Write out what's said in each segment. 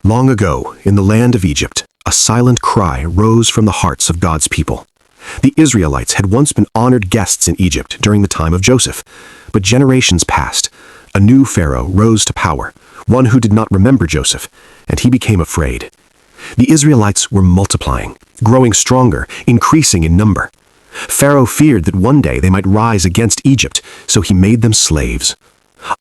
Long ago, in the land of Egypt, a silent cry rose from the hearts of God's people. The Israelites had once been honored guests in Egypt during the time of Joseph, but generations passed. A new Pharaoh rose to power, one who did not remember Joseph, and he became afraid. The Israelites were multiplying, growing stronger, increasing in number. Pharaoh feared that one day they might rise against Egypt, so he made them slaves.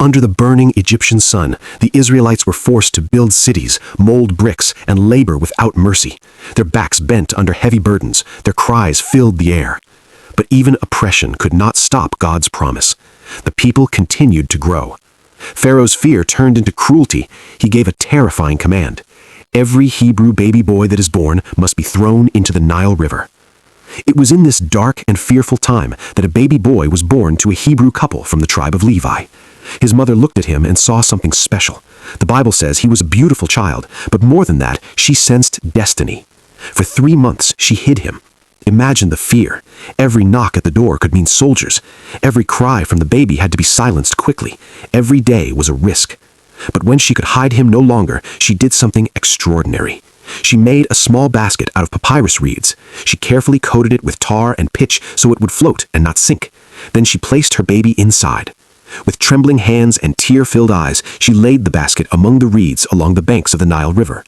Under the burning Egyptian sun, the Israelites were forced to build cities, mold bricks, and labor without mercy. Their backs bent under heavy burdens, their cries filled the air. But even oppression could not stop God's promise. The people continued to grow. Pharaoh's fear turned into cruelty. He gave a terrifying command. Every Hebrew baby boy that is born must be thrown into the Nile River. It was in this dark and fearful time that a baby boy was born to a Hebrew couple from the tribe of Levi. His mother looked at him and saw something special. The Bible says he was a beautiful child, but more than that, she sensed destiny. For 3 months, she hid him. Imagine the fear. Every knock at the door could mean soldiers. Every cry from the baby had to be silenced quickly. Every day was a risk. But when she could hide him no longer, she did something extraordinary. She made a small basket out of papyrus reeds. She carefully coated it with tar and pitch so it would float and not sink. Then she placed her baby inside. With trembling hands and tear-filled eyes, she laid the basket among the reeds along the banks of the Nile River.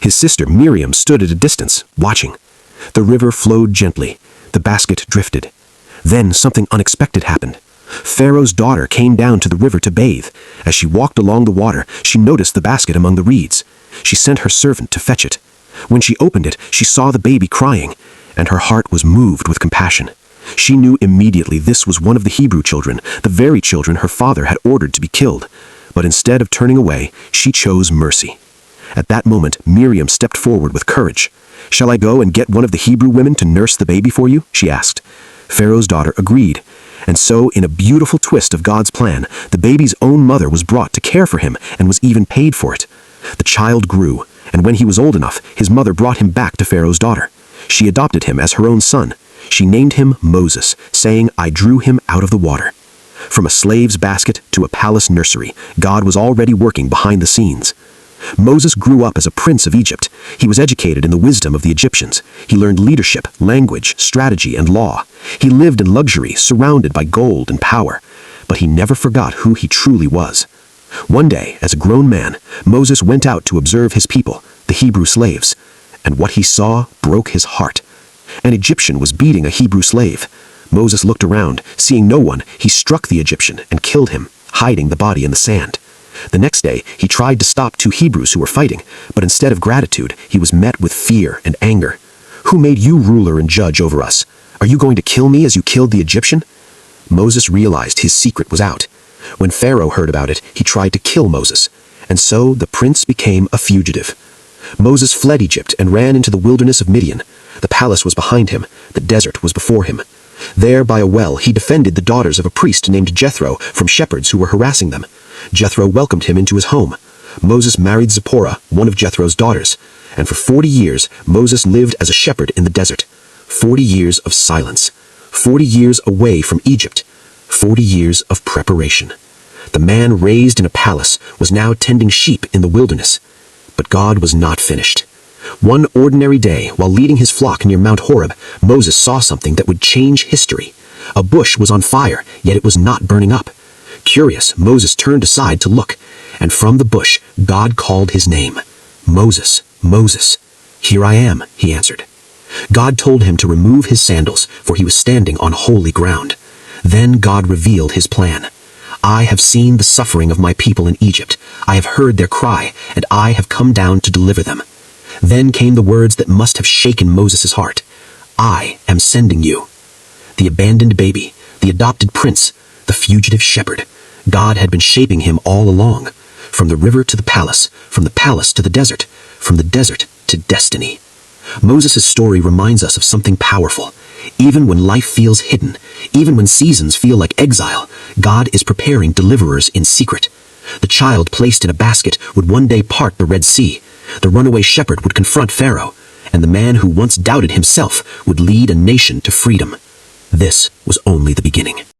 His sister Miriam stood at a distance, watching. The river flowed gently. The basket drifted. Then something unexpected happened. Pharaoh's daughter came down to the river to bathe. As she walked along the water, she noticed the basket among the reeds. She sent her servant to fetch it. When she opened it, she saw the baby crying, and her heart was moved with compassion. She knew immediately this was one of the Hebrew children, the very children her father had ordered to be killed. But instead of turning away, she chose mercy. At that moment, Miriam stepped forward with courage. "Shall I go and get one of the Hebrew women to nurse the baby for you?" she asked. Pharaoh's daughter agreed. And so, in a beautiful twist of God's plan, the baby's own mother was brought to care for him and was even paid for it. The child grew, and when he was old enough, his mother brought him back to Pharaoh's daughter. She adopted him as her own son. She named him Moses, saying, "I drew him out of the water." From a slave's basket to a palace nursery, God was already working behind the scenes. Moses grew up as a prince of Egypt. He was educated in the wisdom of the Egyptians. He learned leadership, language, strategy, and law. He lived in luxury, surrounded by gold and power. But he never forgot who he truly was. One day, as a grown man, Moses went out to observe his people, the Hebrew slaves. And what he saw broke his heart. An Egyptian was beating a Hebrew slave. Moses looked around. Seeing no one, he struck the Egyptian and killed him, hiding the body in the sand. The next day, he tried to stop 2 Hebrews who were fighting, but instead of gratitude, he was met with fear and anger. "Who made you ruler and judge over us? Are you going to kill me as you killed the Egyptian?" Moses realized his secret was out. When Pharaoh heard about it, he tried to kill Moses, and so the prince became a fugitive. Moses fled Egypt and ran into the wilderness of Midian. The palace was behind him, the desert was before him. There, by a well, he defended the daughters of a priest named Jethro from shepherds who were harassing them. Jethro welcomed him into his home. Moses married Zipporah, one of Jethro's daughters, and for 40 years Moses lived as a shepherd in the desert. 40 years of silence. 40 years away from Egypt. 40 years of preparation. The man raised in a palace was now tending sheep in the wilderness. But God was not finished. One ordinary day, while leading his flock near Mount Horeb, Moses saw something that would change history. A bush was on fire, yet it was not burning up. Curious, Moses turned aside to look, and from the bush, God called his name. "Moses, Moses." "Here I am," he answered. God told him to remove his sandals, for he was standing on holy ground. Then God revealed his plan. "I have seen the suffering of my people in Egypt. I have heard their cry, and I have come down to deliver them." Then came the words that must have shaken Moses' heart. "I am sending you." The abandoned baby, the adopted prince, the fugitive shepherd. God had been shaping him all along. From the river to the palace, from the palace to the desert, from the desert to destiny. Moses' story reminds us of something powerful. Even when life feels hidden, even when seasons feel like exile, God is preparing deliverers in secret. The child placed in a basket would one day part the Red Sea. The runaway shepherd would confront Pharaoh, and the man who once doubted himself would lead a nation to freedom. This was only the beginning.